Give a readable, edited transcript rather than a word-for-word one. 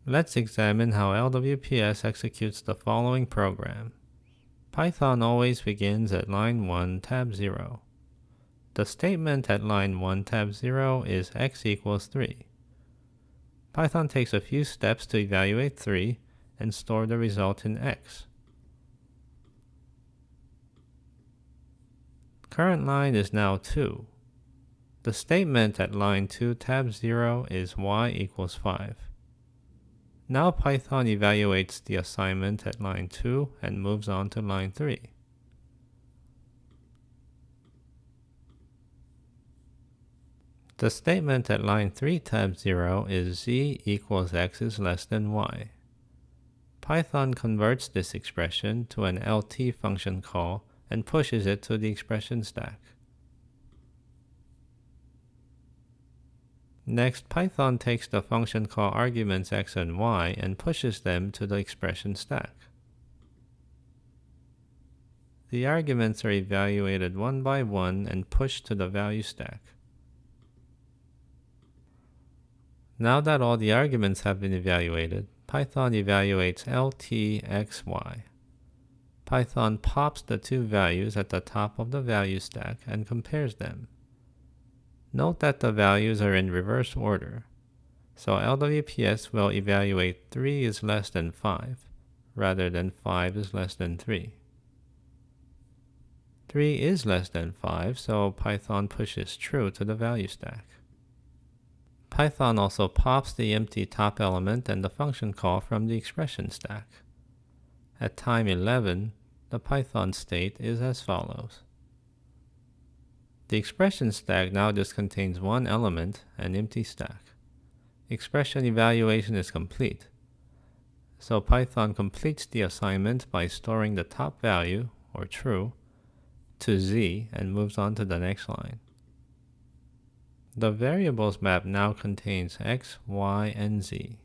Let's examine how LWPS executes the following program. Python always begins at line 1, tab 0. The statement at line 1, tab 0 is x equals 3. Python takes a few steps to evaluate 3 and store the result in x. Current line is now 2. The statement at line 2, tab 0 is y equals 5. Now Python evaluates the assignment at line 2 and moves on to line 3. The statement at line 3, tab 0 is z equals x is less than y. Python converts this expression to an LT function call and pushes it to the expression stack. Next, Python takes the function call arguments x and y and pushes them to the expression stack. The arguments are evaluated one by one and pushed to the value stack. Now that all the arguments have been evaluated, Python evaluates LTXY. Python pops the two values at the top of the value stack and compares them. Note that the values are in reverse order, so LWPS will evaluate 3 is less than 5, rather than 5 is less than 3. 3 is less than 5, so Python pushes true to the value stack. Python also pops the empty top element and the function call from the expression stack. At time 11, the Python state is as follows. The expression stack now just contains one element, an empty stack. Expression evaluation is complete. So Python completes the assignment by storing the top value, or true, to z and moves on to the next line. The variables map now contains x, y, and z.